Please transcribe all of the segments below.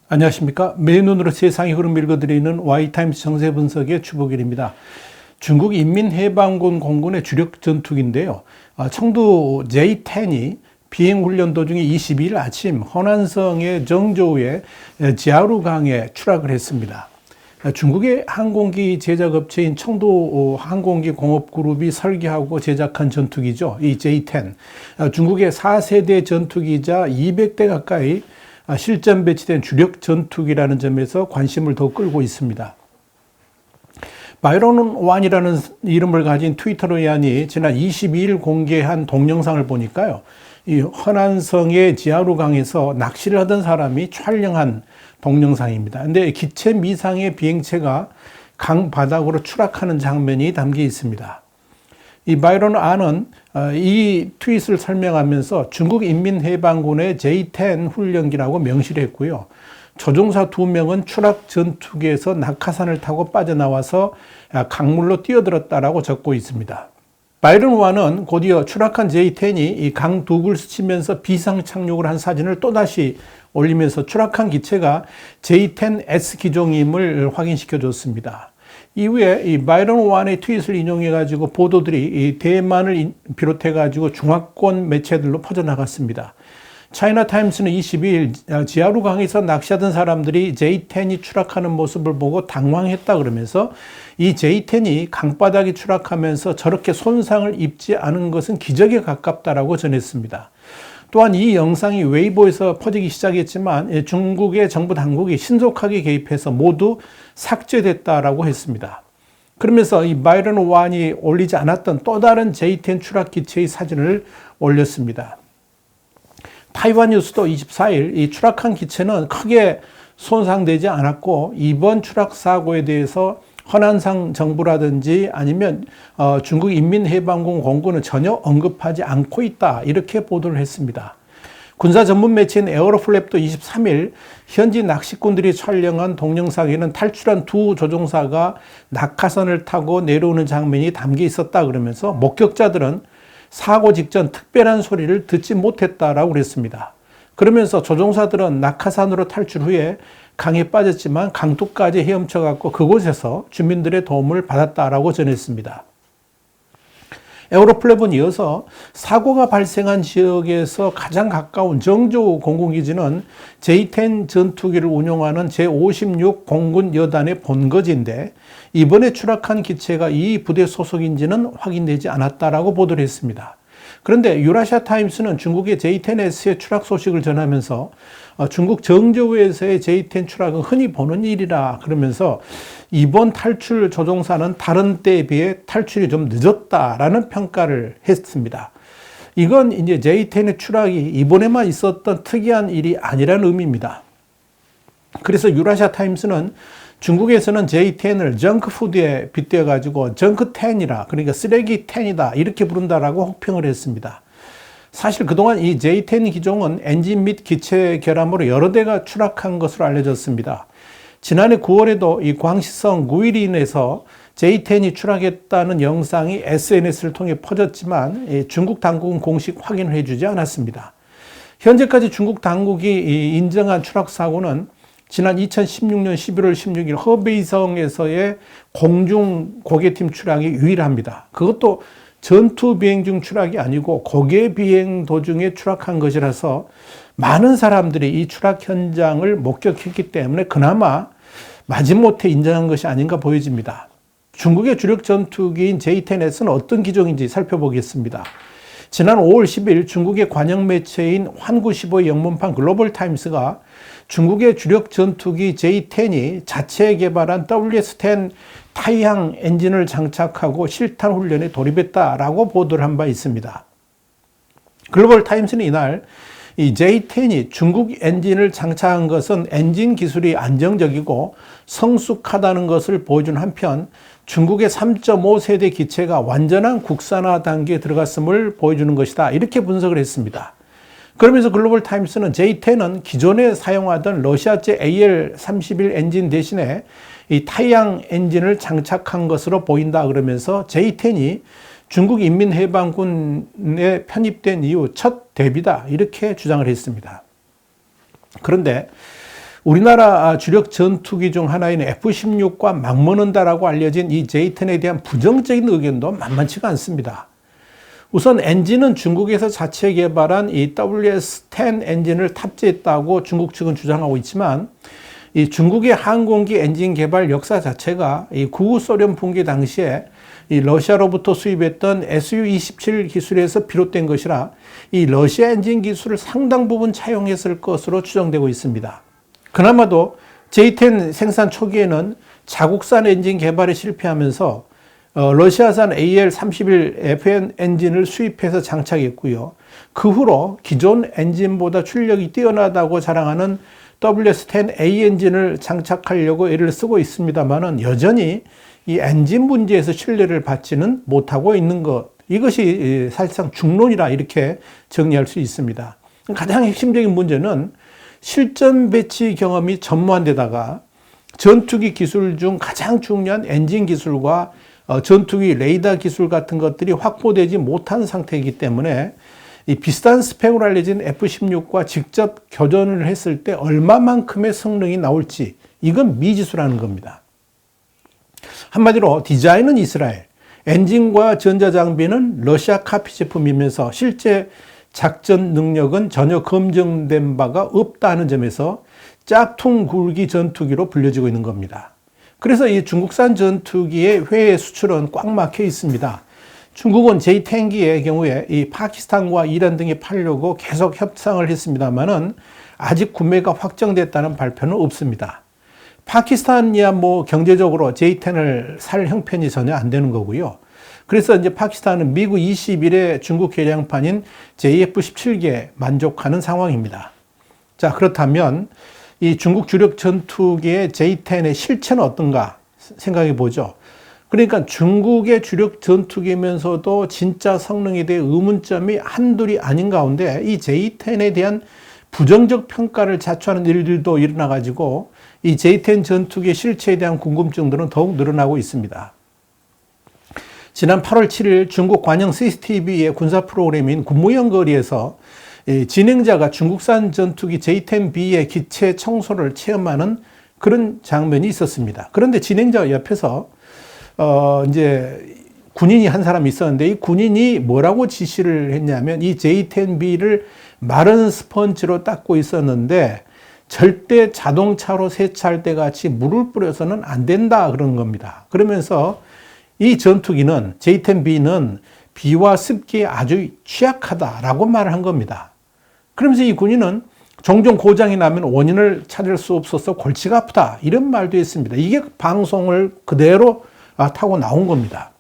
안녕하십니까. 맨눈으로 세상의 흐름 읽어드리는 Y타임스 정세분석의 추복일입니다. 중국 인민해방군 공군의 주력 전투기인데요. 청도 J-10이 비행훈련 도중에 22일 아침 허난성의 정조우의 지하루강에 추락을 했습니다. 중국의 항공기 제작업체인 청도 항공기 공업그룹이 설계하고 제작한 전투기죠. 이 J-10. 중국의 4세대 전투기이자 200대 가까이 실전 배치된 주력 전투기라는 점에서 관심을 더 끌고 있습니다. 바이런 완이라는 이름을 가진 트위터로얀이 지난 22일 공개한 동영상을 보니까요. 이 허난성의 지하루강에서 낚시를 하던 사람이 촬영한 동영상입니다. 근데 기체 미상의 비행체가 강 바닥으로 추락하는 장면이 담겨 있습니다. 이 바이런 안은 이 트윗을 설명하면서 중국 인민해방군의 J-10 훈련기라고 명시를 했고요. 조종사 2명은 추락 전투기에서 낙하산을 타고 빠져나와서 강물로 뛰어들었다라고 적고 있습니다. 바이런 1은 곧이어 추락한 J-10이 이 강 둑을 스치면서 비상 착륙을 한 사진을 또다시 올리면서 추락한 기체가 J-10S 기종임을 확인시켜 줬습니다. 이후에 이 바이런 1의 트윗을 인용해가지고 보도들이 이 대만을 비롯해가지고 중화권 매체들로 퍼져나갔습니다. 차이나 타임스는 22일 지하루강에서 낚시하던 사람들이 J-10이 추락하는 모습을 보고 당황했다 그러면서 이 J-10이 강바닥에 추락하면서 저렇게 손상을 입지 않은 것은 기적에 가깝다라고 전했습니다. 또한 이 영상이 웨이보에서 퍼지기 시작했지만 중국의 정부 당국이 신속하게 개입해서 모두 삭제됐다라고 했습니다. 그러면서 이 바이런 1이 올리지 않았던 또 다른 J-10 추락 기체의 사진을 올렸습니다. 타이완 뉴스도 24일 이 추락한 기체는 크게 손상되지 않았고 이번 추락 사고에 대해서 허난성 정부라든지 아니면 중국 인민해방군 공군은 전혀 언급하지 않고 있다 이렇게 보도를 했습니다. 군사 전문 매체인 에어로플랩도 23일 현지 낚시꾼들이 촬영한 동영상에는 탈출한 두 조종사가 낙하산을 타고 내려오는 장면이 담겨 있었다 그러면서 목격자들은 사고 직전 특별한 소리를 듣지 못했다라고 그랬습니다. 그러면서 조종사들은 낙하산으로 탈출 후에 강에 빠졌지만 강둑까지 헤엄쳐갖고 그곳에서 주민들의 도움을 받았다라고 전했습니다. 에어로플랩은 이어서 사고가 발생한 지역에서 가장 가까운 정조 공군기지는 J-10 전투기를 운용하는 제56 공군 여단의 본거지인데 이번에 추락한 기체가 이 부대 소속인지는 확인되지 않았다라고 보도를 했습니다. 그런데 유라시아 타임스는 중국의 J-10S의 추락 소식을 전하면서 중국 정조우에서의 J-10 추락은 흔히 보는 일이라 그러면서 이번 탈출 조종사는 다른 때에 비해 탈출이 좀 늦었다라는 평가를 했습니다. 이건 이제 J-10의 추락이 이번에만 있었던 특이한 일이 아니라는 의미입니다. 그래서 유라시아 타임스는 중국에서는 J-10을 정크푸드에 빗대어가지고 정크10이라 그러니까 쓰레기 10이다 이렇게 부른다라고 혹평을 했습니다. 사실 그동안 이 J-10 기종은 엔진 및 기체 결함으로 여러 대가 추락한 것으로 알려졌습니다. 지난해 9월에도 이 광시성 구이린에서 J-10이 추락했다는 영상이 SNS를 통해 퍼졌지만 중국 당국은 공식 확인을 해주지 않았습니다. 현재까지 중국 당국이 인정한 추락 사고는 지난 2016년 11월 16일 허베이성에서의 공중 고개팀 추락이 유일합니다. 그것도 전투 비행 중 추락이 아니고 고개 비행 도중에 추락한 것이라서 많은 사람들이 이 추락 현장을 목격했기 때문에 그나마 마지못해 인정한 것이 아닌가 보여집니다. 중국의 주력 전투기인 J-10S는 어떤 기종인지 살펴보겠습니다. 지난 5월 10일 중국의 관영 매체인 환구15의 영문판 글로벌 타임스가 중국의 주력 전투기 J-10이 자체 개발한 WS-10 타이항 엔진을 장착하고 실탄 훈련에 돌입했다라고 보도를 한 바 있습니다. 글로벌 타임스는 이날 이 J-10이 중국 엔진을 장착한 것은 엔진 기술이 안정적이고 성숙하다는 것을 보여준 한편 중국의 3.5세대 기체가 완전한 국산화 단계에 들어갔음을 보여주는 것이다. 이렇게 분석을 했습니다. 그러면서 글로벌 타임스는 J-10은 기존에 사용하던 러시아제 AL-31 엔진 대신에 이 타이양 엔진을 장착한 것으로 보인다 그러면서 J-10이 중국 인민해방군에 편입된 이후 첫 데뷔다 이렇게 주장을 했습니다. 그런데 우리나라 주력 전투기 중 하나인 F-16과 맞먹는다라고 알려진 이 J-10에 대한 부정적인 의견도 만만치가 않습니다. 우선 엔진은 중국에서 자체 개발한 이 WS-10 엔진을 탑재했다고 중국 측은 주장하고 있지만, 이 중국의 항공기 엔진 개발 역사 자체가 이 구후 소련 붕괴 당시에 이 러시아로부터 수입했던 Su-27 기술에서 비롯된 것이라 이 러시아 엔진 기술을 상당 부분 차용했을 것으로 추정되고 있습니다. 그나마도 J-10 생산 초기에는 자국산 엔진 개발에 실패하면서 러시아산 AL-31FN 엔진을 수입해서 장착했고요. 그 후로 기존 엔진보다 출력이 뛰어나다고 자랑하는 WS-10A 엔진을 장착하려고 애를 쓰고 있습니다만은 여전히 이 엔진 문제에서 신뢰를 받지는 못하고 있는 것, 이것이 사실상 중론이라 이렇게 정리할 수 있습니다. 가장 핵심적인 문제는 실전 배치 경험이 전무한 데다가 전투기 기술 중 가장 중요한 엔진 기술과 전투기 레이더 기술 같은 것들이 확보되지 못한 상태이기 때문에 이 비슷한 스펙으로 알려진 F-16과 직접 교전을 했을 때 얼마만큼의 성능이 나올지, 이건 미지수라는 겁니다. 한마디로 디자인은 이스라엘, 엔진과 전자장비는 러시아 카피 제품이면서 실제 작전 능력은 전혀 검증된 바가 없다는 점에서 짝퉁 굴기 전투기로 불려지고 있는 겁니다. 그래서 이 중국산 전투기의 해외 수출은 꽉 막혀 있습니다. 중국은 J-10기의 경우에 이 파키스탄과 이란 등에 팔려고 계속 협상을 했습니다만은 아직 구매가 확정됐다는 발표는 없습니다. 파키스탄이야 뭐 경제적으로 J-10을 살 형편이 전혀 안 되는 거고요. 그래서 이제 파키스탄은 미국 21의 중국 개량판인 JF-17에 만족하는 상황입니다. 자, 그렇다면 이 중국 주력 전투기의 J-10의 실체는 어떤가 생각해 보죠. 그러니까 중국의 주력 전투기면서도 진짜 성능에 대해 의문점이 한둘이 아닌 가운데 이 J-10에 대한 부정적 평가를 자초하는 일들도 일어나 가지고 이 J-10 전투기의 실체에 대한 궁금증들은 더욱 늘어나고 있습니다. 지난 8월 7일 중국 관영 CCTV의 군사 프로그램인 군무연거리에서 진행자가 중국산 전투기 J-10B의 기체 청소를 체험하는 그런 장면이 있었습니다. 그런데 진행자 옆에서 이제 군인이 한 사람이 있었는데 이 군인이 뭐라고 지시를 했냐면 이 J-10B를 마른 스펀지로 닦고 있었는데 절대 자동차로 세차할 때 같이 물을 뿌려서는 안 된다 그런 겁니다. 그러면서 이 전투기는 J-10B는 비와 습기에 아주 취약하다라고 말을 한 겁니다. 그러면서 이 군인은 종종 고장이 나면 원인을 찾을 수 없어서 골치가 아프다 이런 말도 했습니다. 이게 방송을 그대로 타고 나온 겁니다.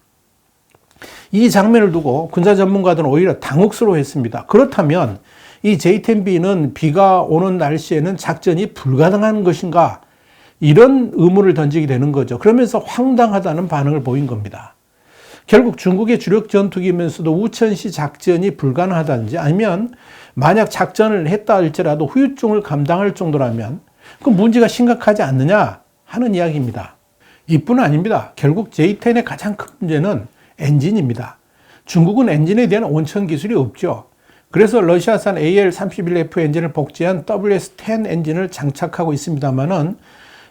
이 장면을 두고 군사 전문가들은 오히려 당혹스러워했습니다. 그렇다면 이 J-10B는 비가 오는 날씨에는 작전이 불가능한 것인가? 이런 의문을 던지게 되는 거죠. 그러면서 황당하다는 반응을 보인 겁니다. 결국 중국의 주력 전투기면서도 우천시 작전이 불가능하다든지 아니면 만약 작전을 했다 할지라도 후유증을 감당할 정도라면 그 문제가 심각하지 않느냐 하는 이야기입니다. 이뿐 아닙니다. 결국 J-10의 가장 큰 문제는 엔진입니다. 중국은 엔진에 대한 온천 기술이 없죠. 그래서 러시아산 AL-31F 엔진을 복제한 WS-10 엔진을 장착하고 있습니다만은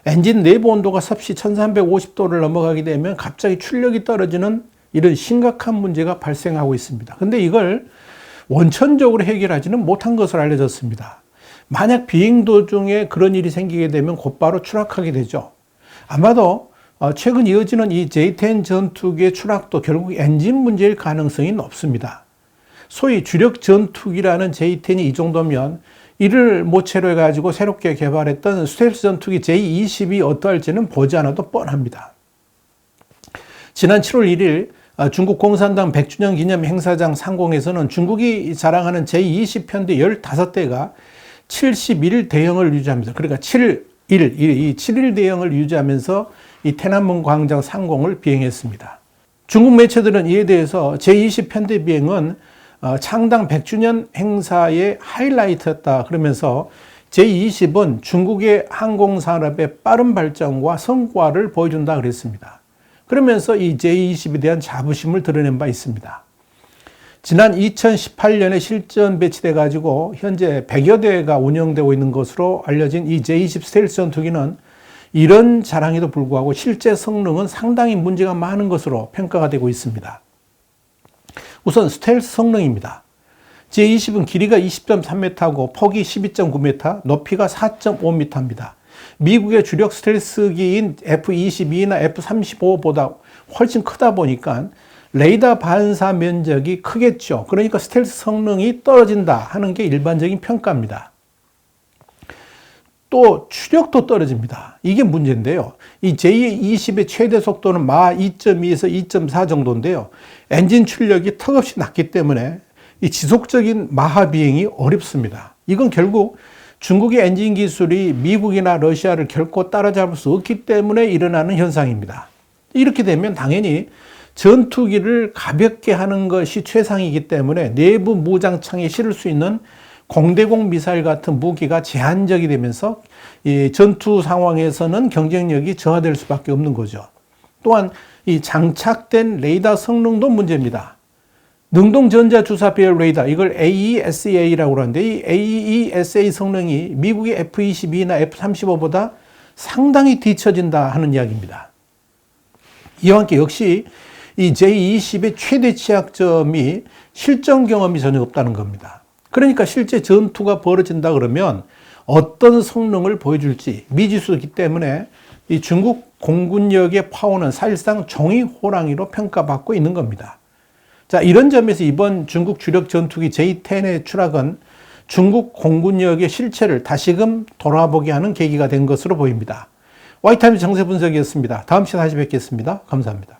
엔진 내부 온도가 섭씨 1350도를 넘어가게 되면 갑자기 출력이 떨어지는 이런 심각한 문제가 발생하고 있습니다. 근데 이걸 원천적으로 해결하지는 못한 것으로 알려졌습니다. 만약 비행 도중에 그런 일이 생기게 되면 곧바로 추락하게 되죠. 아마도 최근 이어지는 이 J-10 전투기의 추락도 결국 엔진 문제일 가능성이 높습니다. 소위 주력 전투기라는 J-10이 이 정도면 이를 모체로 해가지고 새롭게 개발했던 스텔스 전투기 J-20이 어떠할지는 보지 않아도 뻔합니다. 지난 7월 1일 중국 공산당 100주년 기념 행사장 상공에서는 중국이 자랑하는 J-20 편대 15대가 71일 대형을 유지하면서, 그러니까 7일 대형을 유지하면서 이天安문 광장 상공을 비행했습니다. 중국 매체들은 이에 대해서 J-20 편대 비행은 창당 100주년 행사의 하이라이트였다 그러면서 J-20은 중국의 항공산업의 빠른 발전과 성과를 보여준다 그랬습니다. 그러면서 이 J-20에 대한 자부심을 드러낸 바 있습니다. 지난 2018년에 실전 배치돼 가지고 현재 100여 대가 운영되고 있는 것으로 알려진 이 J-20 스텔스 전투기는 이런 자랑에도 불구하고 실제 성능은 상당히 문제가 많은 것으로 평가가 되고 있습니다. 우선 스텔스 성능입니다. J-20은 길이가 20.3m고 폭이 12.9m, 높이가 4.5m입니다. 미국의 주력 스텔스기인 F-22나 F-35보다 훨씬 크다 보니까 레이더 반사 면적이 크겠죠. 그러니까 스텔스 성능이 떨어진다 하는 게 일반적인 평가입니다. 또 추력도 떨어집니다. 이게 문제인데요. 이 J-20의 최대 속도는 마 2.2에서 2.4 정도인데요. 엔진 출력이 턱없이 낮기 때문에 이 지속적인 마하 비행이 어렵습니다. 이건 결국 중국의 엔진 기술이 미국이나 러시아를 결코 따라잡을 수 없기 때문에 일어나는 현상입니다. 이렇게 되면 당연히 전투기를 가볍게 하는 것이 최상이기 때문에 내부 무장창에 실을 수 있는 공대공 미사일 같은 무기가 제한적이 되면서 이 전투 상황에서는 경쟁력이 저하될 수밖에 없는 거죠. 또한 이 장착된 레이더 성능도 문제입니다. 능동전자주사배열 레이더, 이걸 AESA라고 하는데 이 AESA 성능이 미국의 F-22나 F-35보다 상당히 뒤처진다 하는 이야기입니다. 이와 함께 역시 이 J-20의 최대 취약점이 실전 경험이 전혀 없다는 겁니다. 그러니까 실제 전투가 벌어진다 그러면 어떤 성능을 보여줄지 미지수이기 때문에 이 중국 공군력의 파워는 사실상 종이 호랑이로 평가받고 있는 겁니다. 자, 이런 점에서 이번 중국 주력 전투기 J-10의 추락은 중국 공군력의 실체를 다시금 돌아보게 하는 계기가 된 것으로 보입니다. 와이타임즈 정세 분석이었습니다. 다음 시간에 다시 뵙겠습니다. 감사합니다.